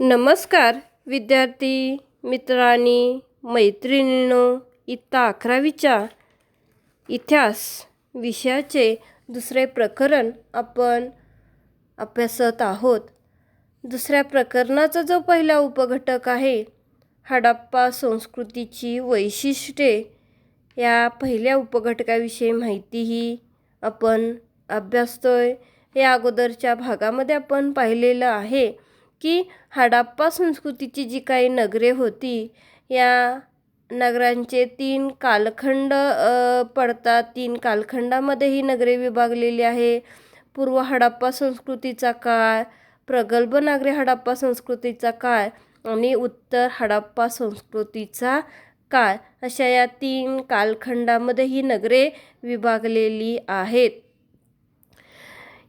नमस्कार विद्यार्थी मित्रांनी मैत्रिणींनो, इयत्ता 11वीच्या इतिहास विषयाचे दुसरे प्रकरण आपण अभ्यासत आहोत. दुसऱ्या प्रकरणाचा जो पहिला उपघटक आहे हडप्पा संस्कृतीची वैशिष्ट्ये, या पहिल्या उपघटकाविषयी माहितीही आपण अभ्यासतोय. या अगोदरच्या भागामध्ये आपण पाहिलेलं आहे की हडप्पा संस्कृतीची जी काही नगरे होती, या नगरांचे 3 कालखंड पडतात. 3 कालखंडामध्ये ही नगरे विभागलेली आहे. पूर्व हडप्पा संस्कृतीचा काळ, प्रगल्भ नागरी हडप्पा संस्कृतीचा काळ आणि उत्तर हडप्पा संस्कृतीचा काळ, अशा या 3 कालखंडामध्ये ही नगरे विभागलेली आहेत.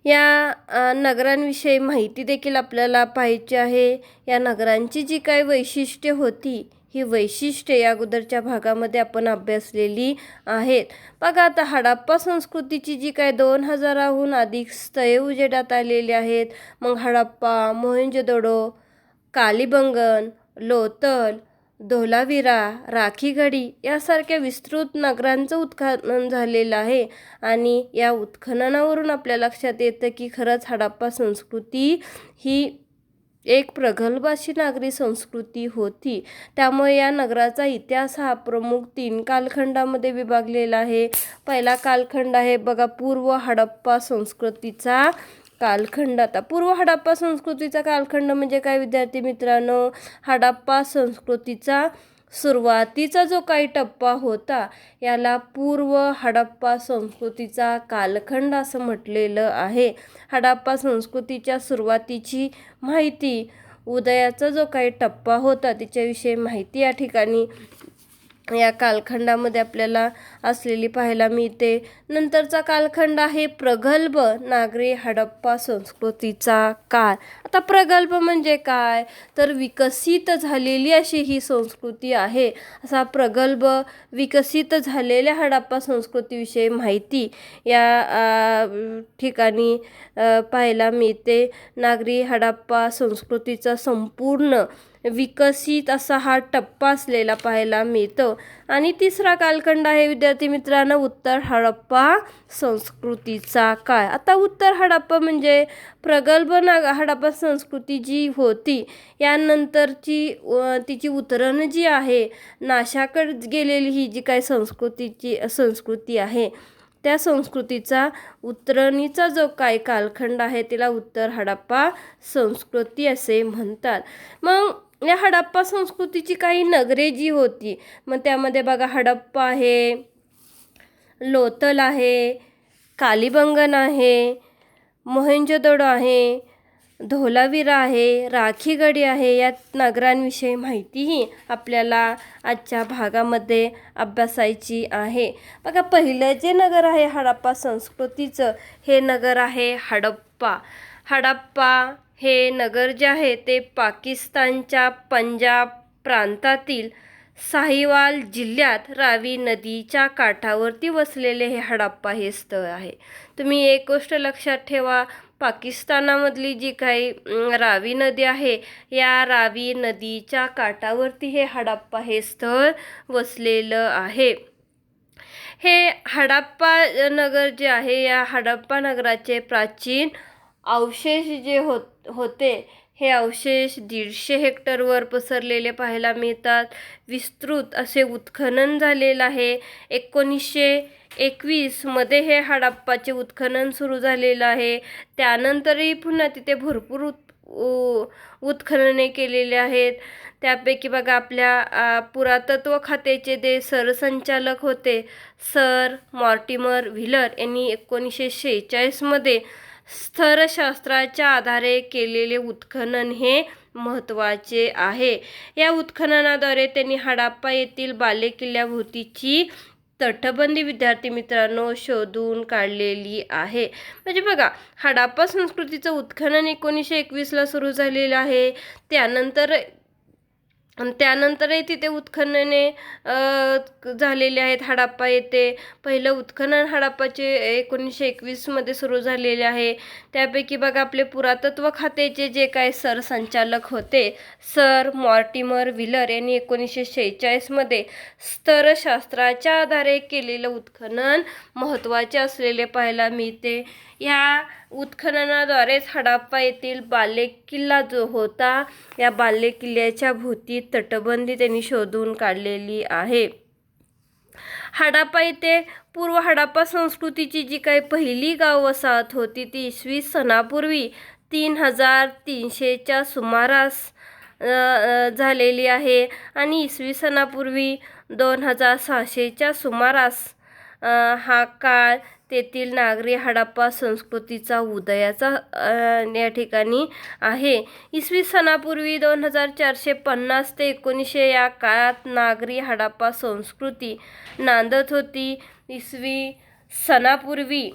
या नगरांविषयी माहिती देखील आपल्याला पाहायची आहे. या नगरांची जी काही वैशिष्ट्ये होती, ही वैशिष्ट्ये या अगोदरच्या भागामध्ये आपण अभ्यासलेली आहेत. बघा, आता हडप्पा संस्कृतीची जी काही 2000हून अधिक स्थळे उजेडात आलेली आहेत. मग हडप्पा, मोहेंजोदडो, कालिबंगन, लोथल, धोलावीरा, राखीगढी यासारख्या विस्तृत नगरांचं उत्खनन झालेलं आहे. आणि या उत्खननावरून आपल्या लक्षात येतं की खरंच हडप्पा संस्कृती ही एक प्रगल्भ अशी नागरी संस्कृती होती. त्यामुळे या नगराचा इतिहास हा प्रमुख 3 कालखंडामध्ये विभागलेला आहे. पहिला कालखंड आहे बघा, पूर्व हडप्पा संस्कृतीचा कालखंड. आता पूर्व हडप्पा संस्कृतीचा कालखंड म्हणजे काय विद्यार्थी मित्रांनो? हडप्पा संस्कृतीचा सुरुवातीचा जो काही टप्पा होता, याला पूर्व हडप्पा संस्कृतीचा कालखंड असं म्हटलेलं आहे. हडप्पा संस्कृतीच्या सुरुवातीची माहिती, उदयाचा जो काही टप्पा होता त्याच्याविषयी माहिती या ठिकाणी या कालखंडामध्ये आपल्याला असलेली पाहायला मिळते. नंतरचा कालखंड आहे प्रगल्भ नागरी हडप्पा संस्कृतीचा काळ. आता प्रगल्भ म्हणजे काय? तर विकसित झालेली अशी ही संस्कृती आहे. असा प्रगल्भ विकसित झालेल्या हडप्पा संस्कृतीविषयी माहिती या ठिकाणी पाहायला मिळते. नागरी हडप्पा संस्कृतीचा संपूर्ण विकसित असा हा टप्पा असलेला पाहायला मिळतो. आणि तिसरा कालखंड आहे विद्यार्थी मित्रांनो, उत्तर हडप्पा संस्कृतीचा काळ. आता उत्तर हडप्पा म्हणजे प्रगल्भ हडप्पा संस्कृती जी होती, यानंतरची तिची उतरण जी आहे, नाशाकडे गेलेली ही जी काही संस्कृती आहे, त्या संस्कृतीचा उतरणीचा जो काही कालखंड आहे तिला उत्तर हडप्पा संस्कृती असे म्हणतात. मग या हडप्पा संस्कृतीची काही नगरे जी होती, मग त्यामध्ये बघा हडप्पा आहे, लोथल आहे, कालिबंगन आहे, मोहेंजोदडो आहे, धोलावीरा आहे, राखीगढी आहे. या नगरांविषयी माहितीही आपल्याला आजच्या भागामध्ये अभ्यासायची आहे. बघा, पहिलं जे नगर आहे हडप्पा संस्कृतीचं, हे नगर आहे हडप्पा. हडप्पा हे नगर जे आहे ते पाकिस्तानच्या पंजाब प्रांतातील साहिवाल जिल्ह्यात रावी नदीच्या काठावरती वसलेले हे हडप्पा हे स्थळ आहे. तुम्ही एक गोष्ट लक्षात ठेवा, पाकिस्तानामधली जी काही रावी नदी आहे, या रावी नदीच्या काठावरती हे हडप्पा हे स्थळ वसलेलं आहे. हे हडप्पा नगर जे आहे, या हडप्पा नगराचे प्राचीन अवशेष जे होते, हे अवशेष 150 हेक्टरवर पसरलेले पाहायला मिळतात. विस्तृत असे उत्खनन झालेलं आहे. 1921 मध्ये हे हडप्पाचे उत्खनन सुरू झालेलं आहे. त्यानंतरही पुन्हा तिथे भरपूर उत्खनने केलेले आहेत. त्यापैकी बघा, आपल्या पुरातत्व खात्याचे जे सरसंचालक होते सर मॉर्टिमर व्हीलर यांनी 1946 मध्ये स्थरशास्त्राच्या आधारे केलेले उत्खनन हे महत्त्वाचे आहे. या उत्खननाद्वारे त्यांनी हडप्पा येथील बालेकिल्ल्याभोवतीची तटबंदी विद्यार्थी मित्रांनो शोधून काढलेली आहे. म्हणजे बघा, हडप्पा संस्कृतीचं उत्खनन 1921ला सुरू झालेलं आहे. त्यानंतर आणि त्यानंतरही तिथे उत्खनने झालेले आहेत. हडप्पा येथे पहिलं उत्खनन हडप्पाचे 1921मध्ये सुरू झालेले आहे. त्यापैकी बघा आपले पुरातत्व खात्याचे जे काय सरसंचालक होते सर मॉर्टिमर व्हीलर यांनी 1946मध्ये स्तरशास्त्राच्या आधारे केलेलं उत्खनन महत्त्वाचे असलेले पाहायला मिळते. या उत्खननाद्वारेच हडप्पा येथील बालेकिल्ला जो होता या बालेकिल्ल्याच्या भोवती तटबंदी त्यांनी शोधून काढलेली आहे. हडप्पा येथे पूर्व हडप्पा संस्कृतीची जी काही पहिली गाव वसाहत होती ती इसवी सनापूर्वी 3300च्या सुमारास झालेली आहे आणि इसवी सनापूर्वी 2600च्या सुमारास हा काळ तेथील नागरी हडप्पा संस्कृतीचा उदयाचा या ठिकाणी आहे. इसवी सनापूर्वी 2450 ते 1900 या काळात नागरी हडप्पा संस्कृती नांदत होती. इसवी सनापूर्वी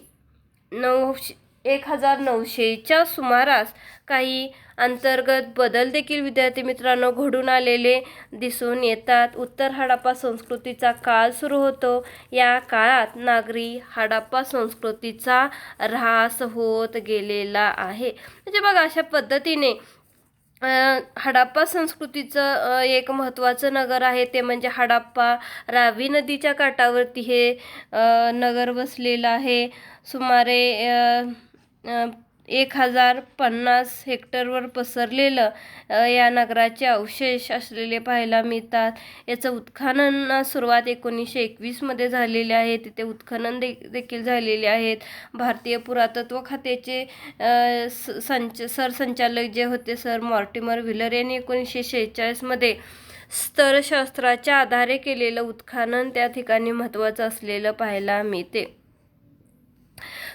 1900च्या सुमारास काही अंतर्गत बदल देखील विद्यार्थी मित्रांनो घडून आलेले दिसून येतात. उत्तर हडप्पा संस्कृतीचा काळ सुरू होतो. या काळात नागरी हडप्पा संस्कृतीचा ऱ्हास होत गेलेला आहे. म्हणजे बघा अशा पद्धतीने हडप्पा संस्कृतीचं एक महत्त्वाचं नगर आहे ते म्हणजे हडप्पा. रावी नदीच्या काठावरती हे नगर वसलेलं आहे. सुमारे 1050 हेक्टरवर पसरलेलं या नगराचे अवशेष असलेले पाहायला मिळतात. याचं उत्खनन सुरुवात 1921मध्ये झालेले आहे. तिथे उत्खनन देखील झालेले आहेत. भारतीय पुरातत्व खात्याचे सरसंचालक जे होते सर मॉर्टिमर व्हीलर यांनी 1946मध्ये स्तरशास्त्राच्या आधारे केलेलं उत्खनन त्या ठिकाणी महत्त्वाचं असलेलं पाहायला मिळते.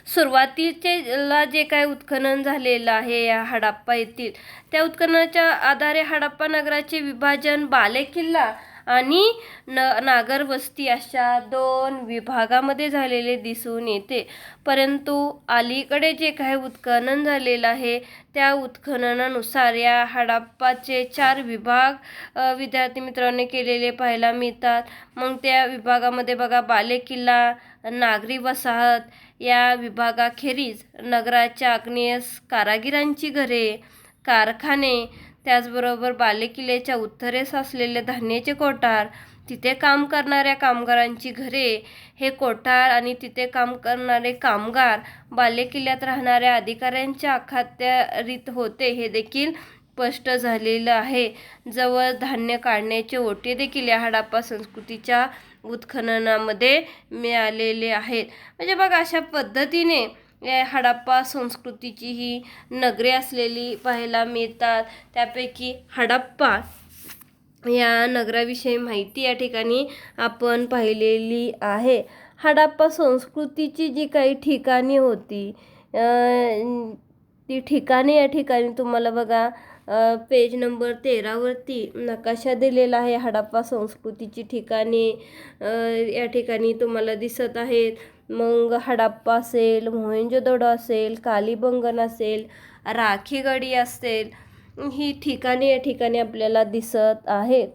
सुरुवातीला जे काय उत्खनन झालेलं आहे या हडप्पा येथील त्या उत्खननाच्या आधारे हडप्पा नगराचे विभाजन बालेकिल्ला आणि नागरवस्ती अशा 2 विभागामध्ये झालेले दिसून येते. परंतु अलीकडे जे काही उत्खनन झालेलं आहे त्या उत्खननानुसार या हडप्पाचे 4 विभाग विद्यार्थी मित्रांनी केलेले पाहायला मिळतात. मग त्या विभागामध्ये बघा बालेकिल्ला, नागरी वसाहत या विभागाखेरीज नगराच्या आग्नेयेस कारागिरांची घरे, कारखाने, त्याचबरोबर बालेकिल्ल्याच्या उत्तरेस असलेले धान्याचे कोठार, तिथे काम करणाऱ्या कामगारांची घरे, हे कोठार आणि तिथे काम करणारे कामगार बालेकिल्ल्यात राहणाऱ्या अधिकाऱ्यांच्या अखत्यारीत होते हे देखील स्पष्ट झालेलं आहे. जवळ धान्य काढण्याचे ओटे देखील या हडप्पा संस्कृतीच्या उत्खननामध्ये मिळालेले आहेत. म्हणजे बघा अशा पद्धतीने हडप्पा संस्कृतीची ही नगरे असलेली पाहायला मिळतात. त्यापैकी हडप्पा या नगराविषयी माहिती या ठिकाणी आपण पाहिलेली आहे. हडप्पा संस्कृतीची जी काही ठिकाणे होती ती ठिकाणे या ठिकाणी तुम्हाला बघा पेज नंबर 13वरती नकाशा दिलेला आहे. हडप्पा संस्कृतीची ठिकाणे या ठिकाणी तुम्हाला दिसत आहेत. मग हडप्पा असेल, मोहेंजोदडो असेल, कालीबंगन असेल, राखीगढी असेल, ही ठिकाणे या ठिकाणी आपल्याला दिसत आहेत.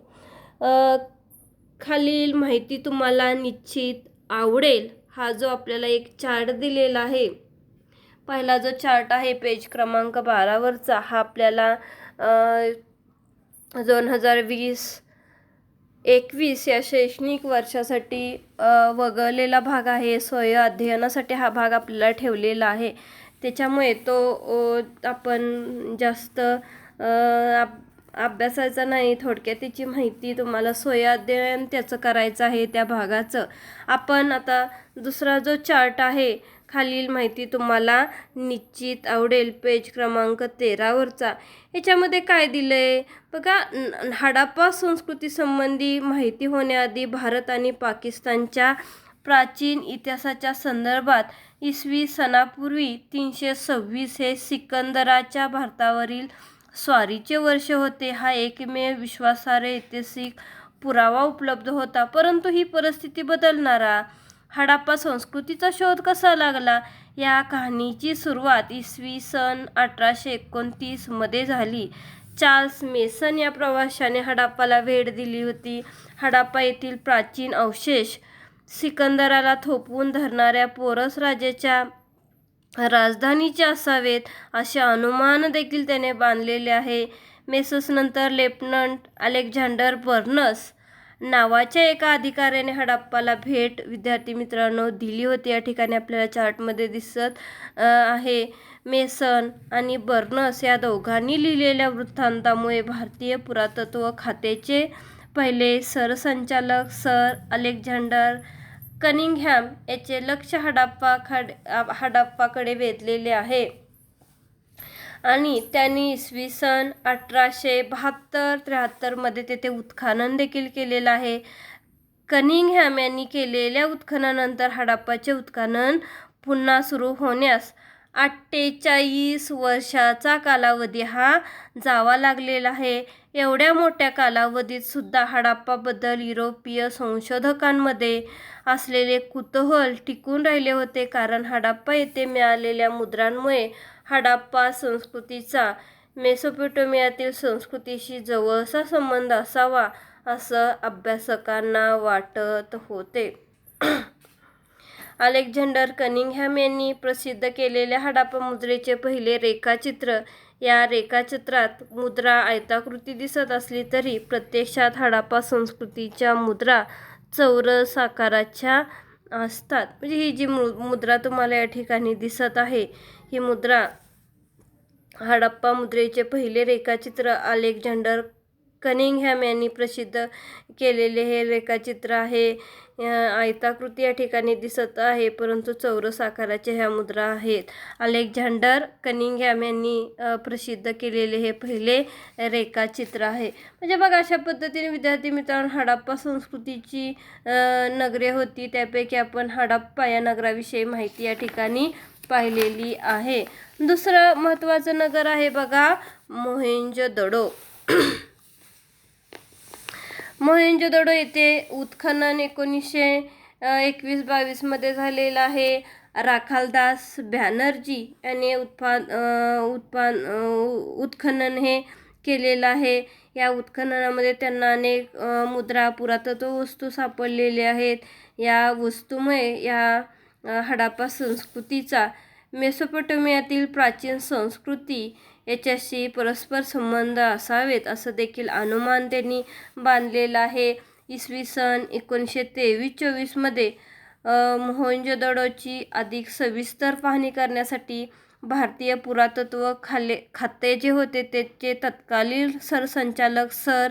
खालील माहिती तुम्हाला निश्चित आवडेल. हा जो आपल्याला एक चार्ट दिलेला आहे, पहिला जो चार्ट आहे पेज क्रमांक 12वरचा, हा आपल्याला 2020-21 या शैक्षणिक वर्षासाठी वगळलेला भाग आहे. स्वयं अध्ययनासाठी हा भाग आपल्याला ठेवलेला आहे. त्याच्यामुळे तो आपण जास्त अभ्यासाचा नाही. थोडक्यात त्याची माहिती तुम्हाला स्वयं अध्ययन त्याचं करायचं आहे त्या भागाचं. आपण आता दुसरा जो चार्ट आहे, खालील माहिती तुम्हाला निश्चित आवडेल पेज क्रमांक 13वरचा. याच्यामध्ये काय दिलं आहे बघा. हडप्पा संस्कृतीसंबंधी माहिती होण्याआधी भारत आणि पाकिस्तानच्या प्राचीन इतिहासाच्या संदर्भात इसवी सनापूर्वी 326 हे सिकंदराच्या भारतावरील स्वारीचे वर्ष होते. हा एकमेव विश्वासार्ह ऐतिहासिक पुरावा उपलब्ध होता. परंतु ही परिस्थिती बदलणारा हडप्पा संस्कृतीचा शोध कसा लागला या कहाणीची सुरुवात इसवी सन 1829 मध्ये झाली. चार्ल्स मेसन या प्रवाशाने हडप्पाला भेट दिली होती. हडप्पा येथील प्राचीन अवशेष सिकंदराला थोपवून धरणाऱ्या पोरस राजाच्या राजधानीचे असावेत असे अनुमान देखील त्याने बांधलेले आहे. मेससनंतर लेफ्टनंट अलेक्झांडर बर्नस नावाच्या एका अधिकाऱ्याने हडप्पाला भेट विद्यार्थी मित्रांनो दिली होती. या ठिकाणी आपल्याला चार्टमध्ये दिसत आहे. मेसन आणि बर्नस या दोघांनी लिहिलेल्या वृत्तांतामुळे भारतीय पुरातत्व खात्याचे पहिले सरसंचालक सर अलेक्झांडर कनिंगहॅम याचे लक्ष हडप्पाकडे वेधलेले आहे आणि त्यांनी इसवी सन 1872-73 मध्ये तेथे उत्खनन देखील केलेलं आहे. कनिंगहॅम यांनी केलेल्या उत्खननानंतर हडप्पाचे उत्खनन पुन्हा सुरू होण्यास 48 वर्षाचा कालावधी हा जावा लागलेला आहे. एवढ्या मोठ्या कालावधीत सुद्धा हडप्पाबद्दल युरोपीय संशोधकांमध्ये असलेले कुतूहल टिकून राहिले होते, कारण हडप्पा येथे मिळालेल्या मुद्रांमुळे हडप्पा संस्कृतीचा मेसोपोटेमियातील संस्कृतीशी जवळचा संबंध असावा असं अभ्यासकांना वाटत होते. अलेक्झांडर कनिंगहॅम यांनी प्रसिद्ध केलेल्या हडप्पा मुद्रेचे पहिले रेखाचित्र. या रेखाचित्रात मुद्रा आयताकृती दिसत असली तरी प्रत्यक्षात हडप्पा संस्कृतीच्या मुद्रा चौरस आकाराच्या असतात. म्हणजे ही जी मुद्रा तुम्हाला या ठिकाणी दिसत आहे, ही मुद्रा हडप्पा मुद्रेचे पहिले रेखाचित्र अलेक्झांडर कनिंगहॅम यांनी प्रसिद्ध केलेले हे रेखाचित्र आहे. आयताकृती या ठिकाणी दिसत आहे, परंतु चौरस आकाराच्या ह्या मुद्रा आहेत. अलेक्झांडर कनिंगहॅम यांनी प्रसिद्ध केलेले हे पहिले रेखाचित्र आहे. म्हणजे बघा, अशा पद्धतीने विद्यार्थी मित्रांनो हडप्पा संस्कृतीची नगरे होती. त्यापैकी आपण हडप्पा या नगराविषयी माहिती या ठिकाणी पाहिलेली आहे. दुसरं महत्त्वाचं नगर आहे बघा मोहेंजोदडो. मोहेंजोदडो येथे उत्खनन 1921-22 मध्ये झालेलं आहे. राखालदास बॅनर्जी यांनी उत्खनन हे केलेलं आहे. या उत्खननामध्ये त्यांना अनेक मुद्रा पुरातत्व वस्तू सापडलेल्या आहेत. या वस्तूमुळे या हडप्पा संस्कृतीचा मेसोपोटेमियातील प्राचीन संस्कृती याच्याशी परस्पर संबंध असावेत असं देखील अनुमान त्यांनी बांधलेलं आहे. इसवी सन 1923-24 मध्ये मोहेंजोदडोची अधिक सविस्तर पाहणी करण्यासाठी भारतीय पुरातत्व खाते जे होते त्याचे तत्कालीन सरसंचालक सर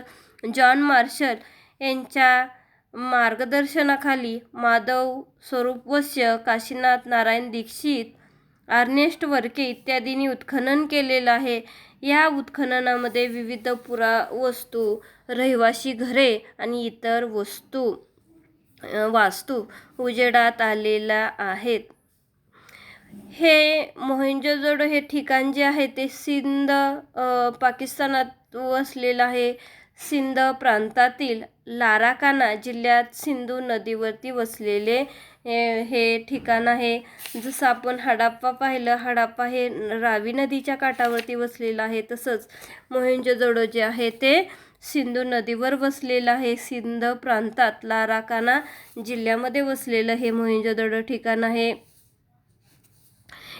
जॉन मार्शल यांच्या मार्गदर्शनाखाली माधव स्वरूपवंश्य, काशीनाथ नारायण दीक्षित, अर्नेस्ट वर्के इत्यादींनी उत्खनन केलेलं आहे. या उत्खननामध्ये विविध पुरावस्तू, रहिवासी घरे आणि इतर वास्तू उजेडात आलेल्या आहेत. हे मोहेंजोदडो हे ठिकाण जे आहे ते सिंध पाकिस्तानात वसलेलं आहे. सिंध प्रांतातील लाराकाना जिल्ह्यात सिंधू नदीवरती वसलेले हे ठिकाण आहे. जसं आपण हडप्पा पाहिलं, हडप्पा हे रावी नदीच्या काठावरती वसलेलं आहे, तसंच मोहेंजोदडो जे आहे ते सिंधू नदीवर वसलेलं आहे. सिंध प्रांतात लाराकाना जिल्ह्यामध्ये वसलेलं हे मोहेंजोदडो ठिकाण आहे.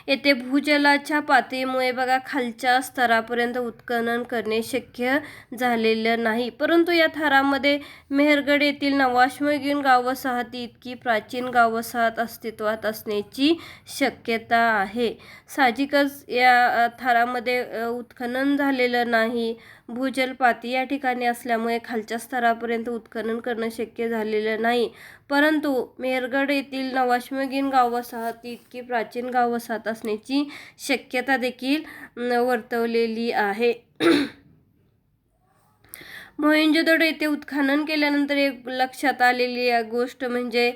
येथे भूजलाच्या पातळीमुळे बघा खालच्या स्तरापर्यंत उत्खनन करणे शक्य झालेलं नाही, परंतु या थरामध्ये मेहरगड येथील नवाश्मगीन गाव वसाहती इतकी प्राचीन गाव वसाहत अस्तित्वात असण्याची शक्यता आहे. साहजिकच या थरामध्ये उत्खनन झालेलं नाही. भूजल पातळी या ठिकाणी असल्यामुळे खालच्या स्तरापर्यंत उत्खनन करणं शक्य झालेलं नाही, परंतु मेहरगड येथील नवाश्मगीन गाव वसाहती इतकी प्राचीन गाव वसाहत असण्याची शक्यता देखील वर्तवलेली आहे. मोहेंजोदडो येथे उत्खनन केल्यानंतर एक लक्षात आलेली गोष्ट म्हणजे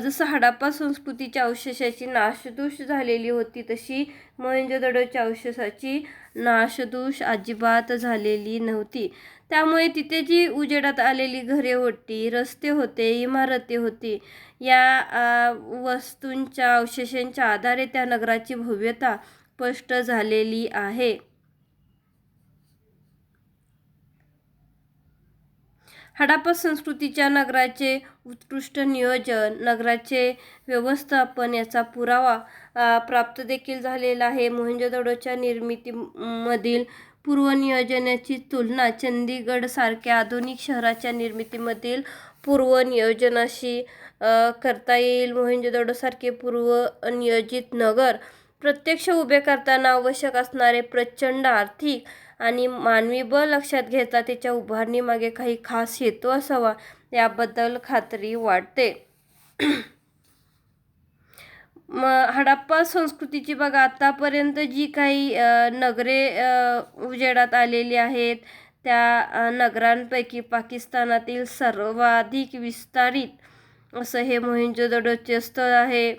जसं हडप्पा संस्कृतीच्या अवशेषाची नाशधूष झालेली होती, तशी मोहेंजोदडोच्या अवशेषाची नाशधूष अजिबात झालेली नव्हती. त्यामुळे तिथे जी उजेडात आलेली घरे होती, रस्ते होते, इमारती होती, या वस्तूंच्या अवशेषांच्या आधारे त्या नगराची भव्यता स्पष्ट झालेली आहे. हडप्पा संस्कृतीच्या नगराचे उत्कृष्ट नियोजन, नगराचे व्यवस्थापन याचा पुरावा प्राप्त देखील झालेला आहे. मोहेंजोदडोच्या निर्मितीमधील पूर्वनियोजनाची तुलना चंदीगडसारख्या आधुनिक शहराच्या निर्मितीमधील पूर्वनियोजनाशी करता येईल. मोहेंजोदडोसारखे पूर्वनियोजित नगर प्रत्यक्ष उभे करताना आवश्यक असणारे प्रचंड आर्थिक आणि मानवी बळ लक्षात घेता त्याच्या उभारणीमागे काही खास हेतू असावा याबद्दल खात्री वाटते. हडप्पा संस्कृतीची बघा आतापर्यंत जी काही नगरे उजेडात आलेली आहेत त्या नगरांपैकी पाकिस्तानातील सर्वाधिक विस्तारित असं हे मोहेंजोदडोचे स्थळ आहे.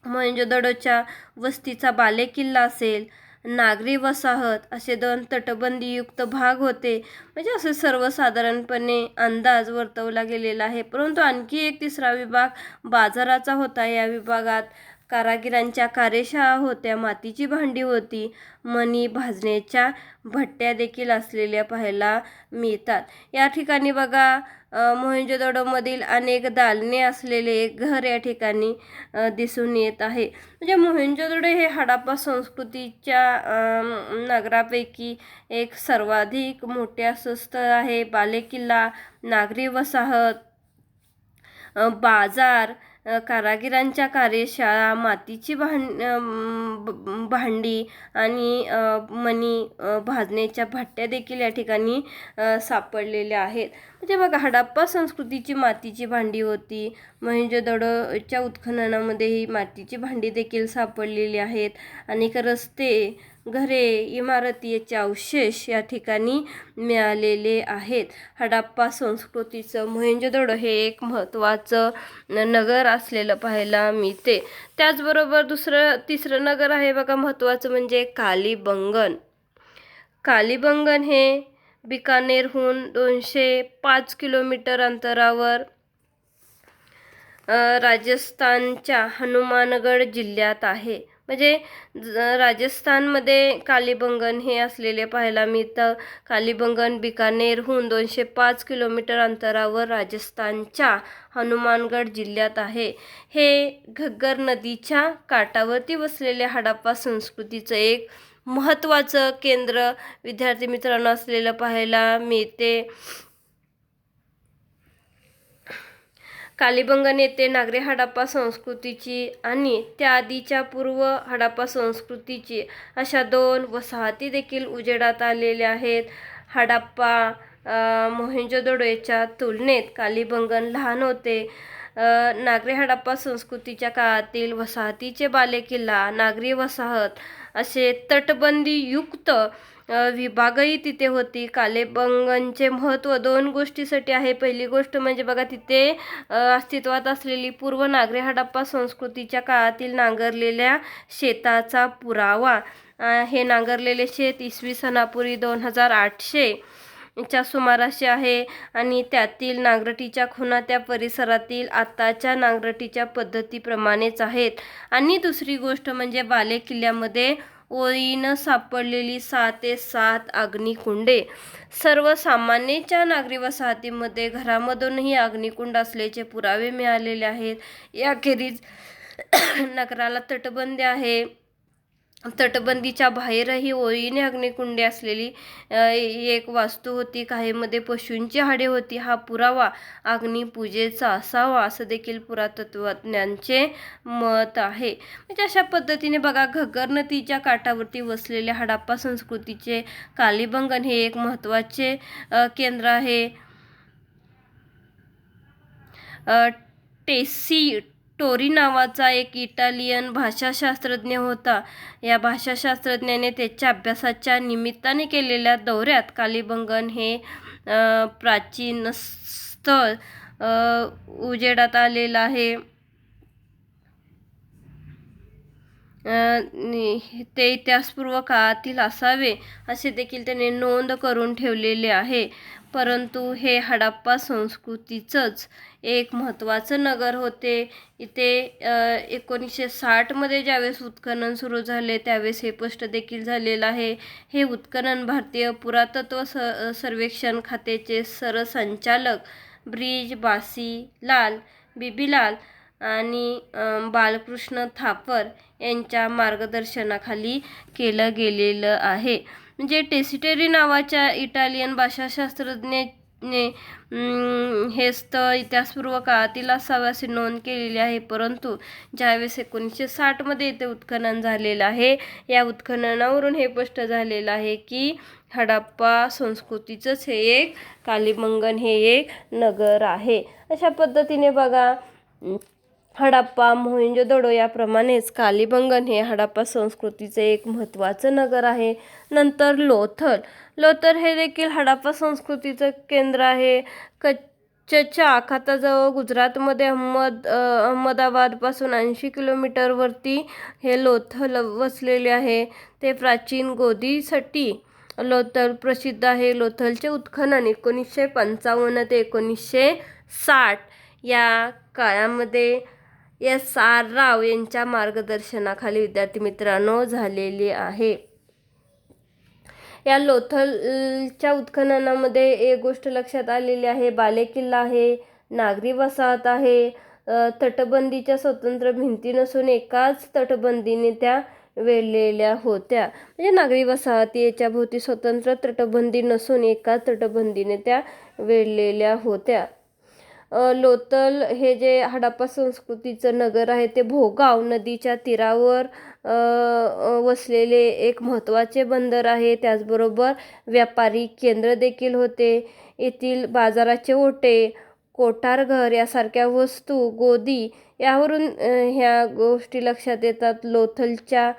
मोहेंजोदडोच्या वस्तीचा बालेकिल्ला असेल, नागरी वसाहत असे 2 तटबंदीयुक्त भाग होते. म्हणजे असे सर्वसाधारणपणे अंदाज वर्तवला गेलेला आहे. परंतु आणखी एक तिसरा विभाग बाजाराचा होता. या विभागात कारागिरांच्या कार्यशाळा होत्या, मातीची भांडी होती, मणी भाजण्याच्या भट्ट्या देखील असलेल्या पाहायला मिळतात. या ठिकाणी बघा मोहेंजोदडोमधील अनेक दालने असलेले एक घर या ठिकाणी दिसून येत आहे. म्हणजे मोहेंजोदडो हे हडप्पा संस्कृतीच्या नगरापैकी एक सर्वाधिक मोठे असं स्थळ आहे. बालेकिल्ला, नागरी वसाहत, बाजार, कारागिरांच्या कार्यशाळा, मातीची भांडी आणि मणी भाजण्याच्या भट्ट्या देखील या ठिकाणी सापडलेल्या आहेत. म्हणजे बघा हडप्पा संस्कृतीची मातीची भांडी होती. मोहेंजोदडोच्या उत्खननामध्ये ही मातीची भांडी देखील सापडलेली आहेत. अनेक रस्ते, घरे, इमारती याचे अवशेष या ठिकाणी मिळालेले आहेत. हडप्पा संस्कृतीचं मोहेंजोदडो हे एक महत्त्वाचं नगर असलेलं पाहायला मिळते. त्याचबरोबर तिसरं नगर आहे बघा महत्त्वाचं म्हणजे कालीबंगन. कालीबंगन हे बिकानेरहून 205 किलोमीटर अंतरावर राजस्थानच्या हनुमानगड जिल्ह्यात आहे. म्हणजे राजस्थानमध्ये कालीबंगन हे असलेले पाहायला मिळतं. कालीबंगन बिकानेरहून 205 किलोमीटर अंतरावर राजस्थानच्या हनुमानगड जिल्ह्यात आहे. हे घग्गर नदीच्या काठावरती वसलेल्या हडप्पा संस्कृतीचं एक महत्त्वाचं केंद्र विद्यार्थी मित्रांनो असलेलं पाहायला मिळते. कालीबंगन येथे नागरी हडप्पा संस्कृतीची आणि त्याआधीच्या पूर्व हडप्पा संस्कृतीची अशा 2 वसाहती देखील उजेडात आलेल्या आहेत. हडप्पा मोहेंजोदडो याच्या तुलनेत कालीबंगन लहान होते. नागरी हडप्पा संस्कृतीच्या काळातील वसाहतीचे बालेकिल्ला, नागरी वसाहत असे तटबंदीयुक्त विभागही तिथे होती. कालीबंगनचे महत्त्व 2 गोष्टीसाठी आहे. पहिली गोष्ट म्हणजे बघा तिथे अस्तित्वात असलेली पूर्व नागरी हडप्पा संस्कृतीच्या काळातील नांगरलेल्या शेताचा पुरावा. हे नांगरलेले शेत इसवी सनापूर्वी 2800 च्या सुमाराशी आहे आणि त्यातील नांगरटीच्या खुणा त्या परिसरातील आताच्या नांगरटीच्या पद्धतीप्रमाणेच आहेत. आणि दुसरी गोष्ट म्हणजे बालेकिल्ल्यामध्ये ओळीनं सापडलेली 6 ते 7 अग्निकुंडे. सर्वसामान्यच्या नागरी वसाहतीमध्ये घरामधूनही अग्निकुंड असल्याचे पुरावे मिळालेले आहेत. याखेरीज नगराला तटबंदी आहे. तटबंदीच्या बाहेरही ओळीने अग्निकुंडे असलेली एक वास्तू होती. काहीमध्ये पशूंची हाडे होती. हा पुरावा अग्निपूजेचा असावा असं देखील पुरातत्वज्ञांचे मत आहे. म्हणजे अशा पद्धतीने बघा घग्गर नदीच्या काठावरती वसलेल्या हडप्पा संस्कृतीचे कालीबंगन हे एक महत्त्वाचे केंद्र आहे. टोरी नावाचा एक इटालियन भाषाशास्त्रज्ञ होता. या भाषाशास्त्रज्ञाने त्याच्या अभ्यासाच्या निमित्ताने केलेल्या दौऱ्यात कालीबंगन हे प्राचीन स्थळ उजेडात आलेलं आहे. ते इतिहासपूर्व काळातील असावे असे देखील त्यांनी नोंद करून ठेवलेले आहे. परंतु हे हडप्पा संस्कृतीचंच एक महत्त्वाचं नगर होते. इथे 1960मध्ये ज्यावेळेस उत्खनन सुरू झाले त्यावेळेस हे स्पष्ट देखील झालेलं आहे. हे उत्खनन भारतीय पुरातत्व सर्वेक्षण खात्याचे सरसंचालक ब्रिज बासीलाल बिबीलाल आणि बालकृष्ण थापर यांच्या मार्गदर्शनाखाली केलं गेलेलं आहे. म्हणजे टेसिटेरी नावाच्या इटालियन भाषाशास्त्रज्ञाने हे स्थळ इतिहासपूर्व काळातील असावे अशी नोंद केलेली आहे. परंतु ज्यावेळेस 1960मध्ये इथे उत्खनन झालेलं आहे, या उत्खननावरून हे स्पष्ट झालेलं आहे की हडप्पा संस्कृतीचंच हे एक कालीबंगन हे एक नगर आहे. अशा पद्धतीने बघा, हडप्पा मोहेंजोदडो याप्रमाणेच कालीबंगन हे हडप्पा संस्कृतीचे एक महत्त्वाचं नगर आहे. नंतर लोथल हे देखील हडप्पा संस्कृतीचं केंद्र आहे. कच्छच्या आखाताजवळ गुजरातमध्ये अहमदाबादपासून 80 किलोमीटरवरती हे लोथल वसलेले आहे. ते प्राचीन गोदीसाठी लोथल प्रसिद्ध आहे. लोथलचे उत्खनन 1955 ते 1960 या काळामध्ये S.R. राव यांच्या मार्गदर्शनाखाली विद्यार्थी मित्रांनो झालेली आहे. या लोथलच्या उत्खननामध्ये एक गोष्ट लक्षात आलेली आहे, बालेकिल्ला आहे, नागरी वसाहत आहे. तटबंदीच्या स्वतंत्र भिंती नसून एकाच तटबंदीने त्या वेढलेल्या होत्या. म्हणजे नागरी वसाहती याच्या भोवती स्वतंत्र तटबंदी नसून एकाच तटबंदीने त्या वेढलेल्या होत्या. लोथल हे जे हडप्पा संस्कृतीचं नगर आहे ते भोगाव नदीच्या तीरावर वसलेले एक महत्त्वाचे बंदर आहे. त्याचबरोबर व्यापारी केंद्र देखील होते. येथील बाजाराचे ओटे, कोठारघर यासारख्या वस्तू, गोदी यावरून ह्या गोष्टी लक्षात येतात. लोथलच्या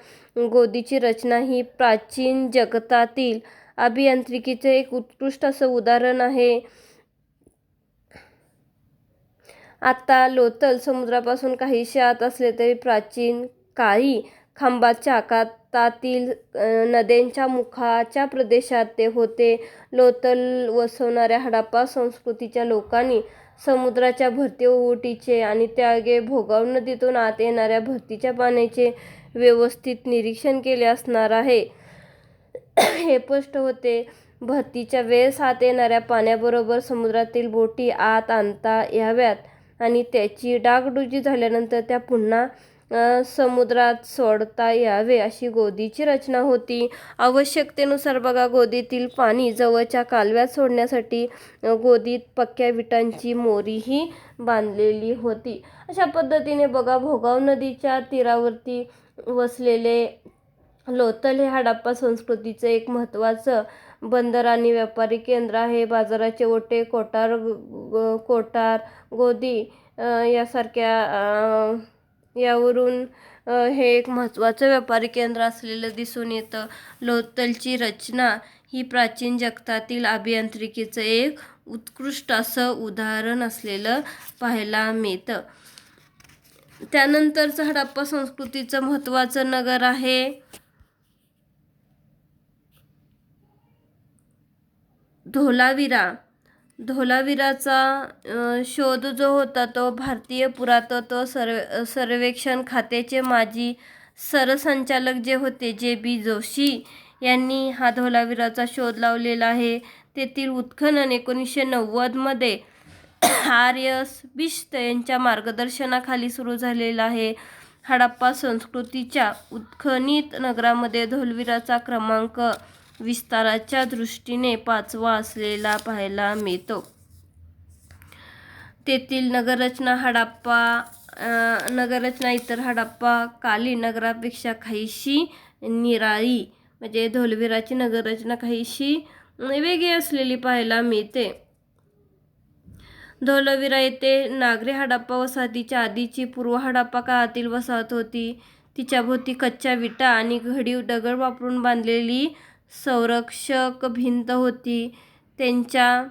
गोदीची रचना ही प्राचीन जगतातील अभियांत्रिकीचे एक उत्कृष्ट असं उदाहरण आहे. आता लोथल समुद्रापासून काहीसे आत असले तरी प्राचीन काळी खांबाच्या आखातातील नद्यांच्या मुखाच्या प्रदेशात ते होते. लोथल वसवणाऱ्या हडप्पा संस्कृतीच्या लोकांनी समुद्राच्या भरती ओहोटीचे आणि त्यागे भोगाव नदीतून आत येणाऱ्या भरतीच्या पाण्याचे व्यवस्थित निरीक्षण केले असणार आहे. हे स्पष्ट होते. भरतीच्या वेळेस आत येणाऱ्या पाण्याबरोबर समुद्रातील बोटी आत आणता याव्यात आणि त्याची डागडुजी झाल्यानंतर त्या पुन्हा समुद्रात सोडता यावे अशी गोदीची रचना होती. आवश्यकतेनुसार बघा, गोदीतील पाणी जवळच्या कालव्यात सोडण्यासाठी गोदीत पक्क्या विटांची मोरीही बांधलेली होती. अशा पद्धतीने बघा, भोगाव नदीच्या तीरावरती वसलेले लोथल हे हडप्पा संस्कृतीचं एक महत्त्वाचं बंदर आणि व्यापारी केंद्र आहे. बाजाराचे ओटे, कोठार, गोदी यासारख्या यावरून हे एक महत्त्वाचं व्यापारी केंद्र असलेलं दिसून येतं. लोथलची रचना ही प्राचीन जगतातील अभियांत्रिकीचं एक उत्कृष्ट असं उदाहरण असलेलं पाहायला मिळतं. त्यानंतरचं हडप्पा संस्कृतीचं महत्त्वाचं नगर आहे धोलावीरा. धोलावीराचा शोध जो होता तो भारतीय पुरातत्व सर्वेक्षण खात्याचे माजी सरसंचालक जे होते J.B. जोशी यांनी हा धोलावीराचा शोध लावलेला आहे. तेथील उत्खनन 1990मध्ये R.S. बिश्त यांच्या मार्गदर्शनाखाली सुरू झालेलं आहे. हडप्पा संस्कृतीच्या उत्खनित नगरामध्ये धोलावीराचा क्रमांक विस्ताराच्या दृष्टीने 5वा असलेला पाहायला मिळतो. तेथील नगररचना इतर हडप्पा कालीन नगरापेक्षा काहीशी निराळी, म्हणजे धोलावीराची नगररचना काहीशी वेगळी असलेली पाहायला मिळते. धोलावीरा येथे नागरी हडप्पा वसाहतीच्या आधीची पूर्व हडप्पा काळातील वसाहत होती. तिच्याभोवती कच्च्या विटा आणि घडीव दगड वापरून बांधलेली संरक्षक भिंत होती. त्यांच्या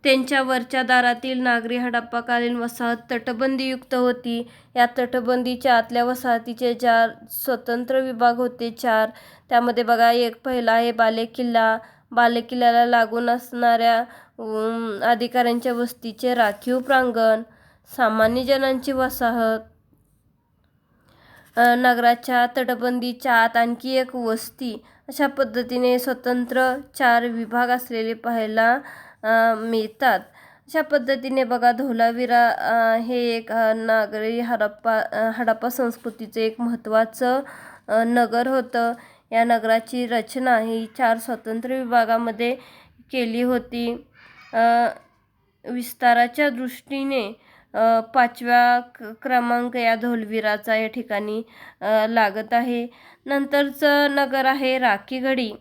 त्यांच्या वरच्या दारातील नागरी हडप्पाकालीन वसाहत तटबंदीयुक्त होती. या तटबंदीच्या आतल्या वसाहतीचे 4 स्वतंत्र विभाग होते. 4 त्यामध्ये बघा, एक पहिला आहे बालेकिल्ला. बालेकिल्ल्याला लागून असणाऱ्या अधिकाऱ्यांच्या वस्तीचे राखीव प्रांगण, सामान्य जनांची वसाहत, नगराच्या तटबंदीच्या आत आणखी एक वस्ती, अशा पद्धतीने स्वतंत्र 4 विभाग असलेले पाहायला मिळतात. अशा पद्धतीने बघा, धोलावीरा हे एक नागरी हडप्पा संस्कृतीचं एक महत्त्वाचं नगर होतं. या नगराची रचना ही 4 स्वतंत्र विभागामध्ये केली होती. विस्ताराच्या दृष्टीने 5व्या क्रमांक या धोलवीराचा या ठिकाणी लागत आहे. नंतरचं नगर आहे राखीगढी.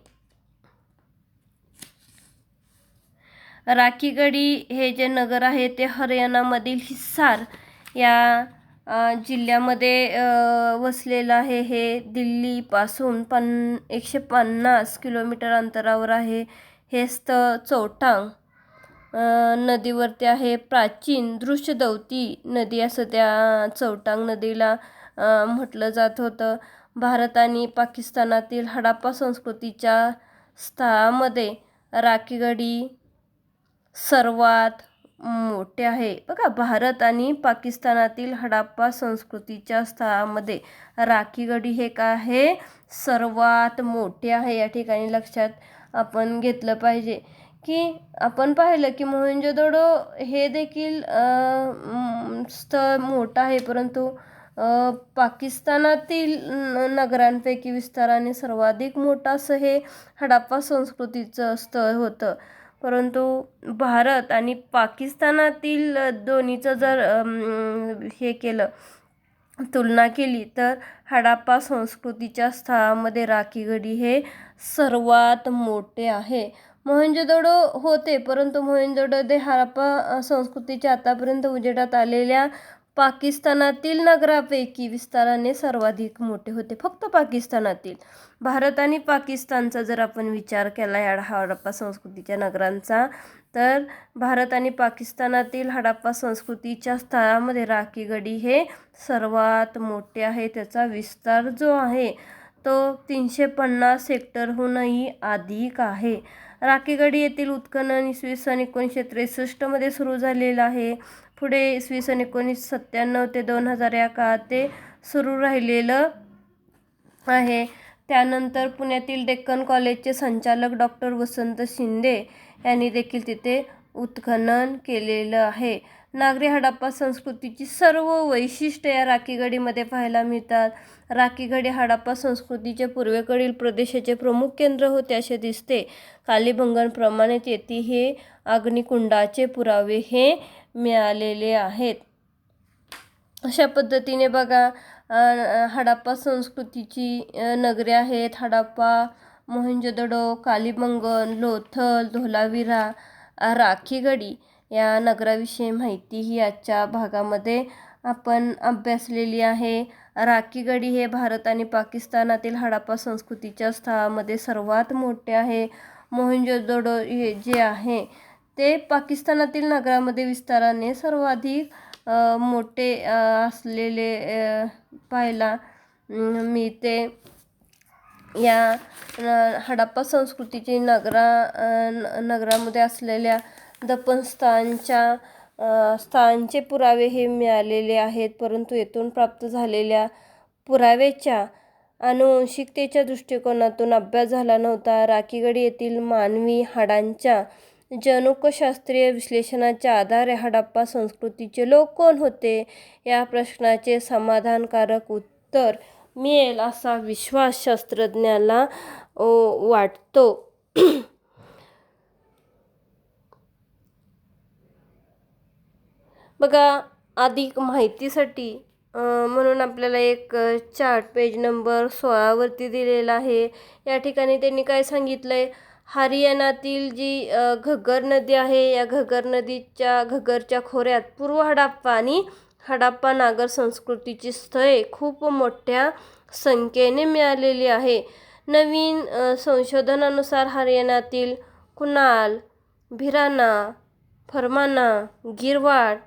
राखीगढी हे जे नगर आहे ते हरियाणामधील हिसार या जिल्ह्यामध्ये वसलेलं आहे. हे दिल्लीपासून 150 किलोमीटर अंतरावर आहे. हे स्थळ चौटांग नदीवरती आहे. प्राचीन दृश्यदवती नदी असं त्या चौटांग नदीला म्हटलं जात होतं. भारत आणि पाकिस्तानातील हडप्पा संस्कृतीच्या स्थळामध्ये राखीगढी सर्वात मोठे आहे. बघा, भारत आणि पाकिस्तानातील हडप्पा संस्कृतीच्या स्थळामध्ये राखीगढी हे काय आहे, सर्वात मोठे आहे. या ठिकाणी लक्षात आपण घेतलं पाहिजे की आपण पाहिलं की मोहेंजोदडो हे देखील स्थळ मोठं आहे, परंतु पाकिस्तानातील नगरांपैकी विस्ताराने सर्वाधिक मोठं असं हे हडप्पा संस्कृतीचं स्थळ होतं. परंतु भारत आणि पाकिस्तानातील दोन्हीचं जर हे केलं, तुलना केली, तर हडप्पा संस्कृतीच्या स्थळामध्ये राखीगढी हे सर्वात मोठे आहे. मोहेंजोदडो होते, परंतु मोहेंजोदडो हे हडप्पा संस्कृतीच्या आतापर्यंत उजेडात आलेल्या पाकिस्तानातील नगरापैकी विस्ताराने सर्वाधिक मोठे होते. फक्त पाकिस्तानातील. भारत आणि पाकिस्तानचा जर आपण विचार केला या हडप्पा संस्कृतीच्या नगरांचा, तर भारत आणि पाकिस्तानातील हडप्पा संस्कृतीच्या स्थळामध्ये राखीगढी हे सर्वात मोठे आहे. त्याचा विस्तार जो आहे तो 350 हेक्टरहूनही अधिक आहे. राखीगढी येथील उत्खनन इसवी सन 1963 मध्ये सुरू झालेलं आहे. पुढे इसवी सन 1997 ते 2000 या काळात ते सुरू राहिलेलं आहे. त्यानंतर पुण्यातील डेक्कन कॉलेजचे संचालक डॉक्टर वसंत शिंदे यांनी देखील तिथे उत्खनन केलेलं आहे. नागरी हडप्पा संस्कृतीची सर्व वैशिष्ट्ये या राखीगढीमध्ये पाहायला मिळतात. राखीगढी हडप्पा संस्कृतीचे पूर्वेकडील प्रदेशाचे प्रमुख केंद्र होते असे दिसते. कालीबंगनप्रमाणेच येथे हे अग्निकुंडाचे पुरावे हे मिळालेले आहेत. अशा पद्धतीने बघा, हडप्पा संस्कृतीची नगरे आहेत हडप्पा, मोहेंजोदडो, कालीबंगन, लोथल, धोलावीरा, राखीगढी. या नगराविषयी माहिती ही आजच्या भागामध्ये आपण अभ्यासलेली आहे. राखीगढी हे भारत आणि पाकिस्तानातील हडप्पा संस्कृतीच्या स्थळामध्ये सर्वात मोठे आहे. मोहेंजोदडो हे जे आहे ते पाकिस्तानातील नगरामध्ये विस्ताराने सर्वाधिक मोठे असलेले पाहायला मिळते. या हडप्पा संस्कृतीची नगरामध्ये असलेल्या स्थानांचे पुरावे हे मिळालेले आहेत, परंतु येथून प्राप्त झालेल्या पुराव्याच्या आनुवंशिकतेच्या दृष्टिकोनातून अभ्यास झाला नव्हता. राखीगढी येथील मानवी हाडांच्या जनुकशास्त्रीय विश्लेषणाच्या आधारे हडप्पा संस्कृतीचे लोक कोण होते या प्रश्नाचे समाधानकारक उत्तर मिळेल असा विश्वास शास्त्रज्ञाला वाटतो. बघा, अधिक माहितीसाठी म्हणून आपल्याला एक चार्ट पेज नंबर 16 वरती दिलेला आहे. या ठिकाणी त्यांनी काय सांगितलं आहे, हरियाणातील जी घग्गर नदी आहे, या घग्गर नदीच्या घग्गरच्या खोऱ्यात पूर्व हडप्पा आणि हडप्पा नागर संस्कृतीची स्थळे खूप मोठ्या संख्येने मिळालेली आहे. नवीन संशोधनानुसार हरियाणातील कुनाल, भिराना, फरमाना, गिरवाड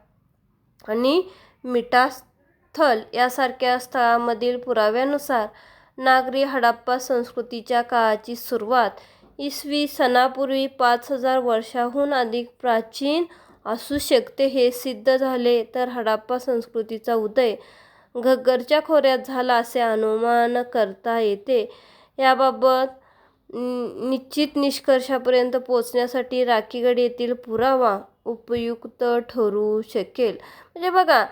आणि मिठास्थल यासारख्या स्थळांमधील पुराव्यानुसार नागरी हडप्पा संस्कृतीच्या काळाची सुरुवात इसवी सनापूर्वी 5000 वर्षाहून अधिक प्राचीन असू शकते हे सिद्ध झाले, तर हडप्पा संस्कृतीचा उदय घग्गरच्या खोऱ्यात झाला असे अनुमान करता येते. याबाबत निश्चित निष्कर्षापर्यंत पोहोचण्यासाठी राखीगड येथील पुरावा उपयुक्त ठरू शकेल. म्हणजे बघा,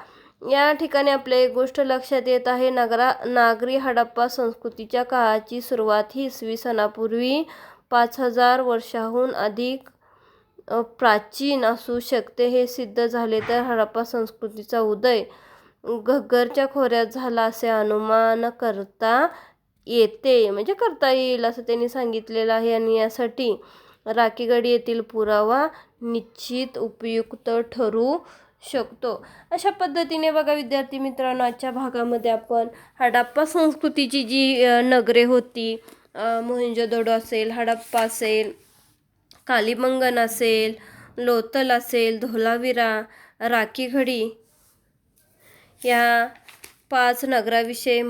या ठिकाणी आपल्या एक गोष्ट लक्षात येत आहे, नागरी हडप्पा संस्कृतीच्या काळाची सुरुवात ही इसवी सनापूर्वी 5000 वर्षाहून अधिक प्राचीन असू शकते हे सिद्ध झाले, तर हडप्पा संस्कृतीचा उदय घग्गरच्या खोऱ्यात झाला असे अनुमान करता येते, म्हणजे करता येईल असं त्यांनी सांगितलेलं आहे. आणि यासाठी राखीगड येथील पुरावा निश्चित उपयुक्त ठरू शकतो. अशा पद्धतीने बघा विद्यार्थी मित्रांनो, आजच्या भागामध्ये आपण हडप्पा संस्कृतीची जी नगरे होती, मोहेंजोदडो असेल, हडप्पा असेल, कालीबंगन असेल, लोथल असेल, धोलावीरा, राखीगढी या 6 नगराविषयी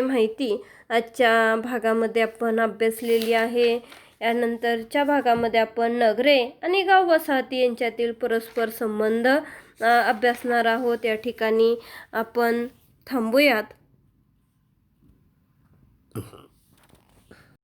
माहिती आजच्या भागामध्ये आपण अभ्यासलेली आहे. यानंतरच्या भागामध्ये आपण नगरे आणि गाव वसाहती यांच्यातील परस्पर संबंध अभ्यासणार आहोत. या ठिकाणी आपण थांबूयात.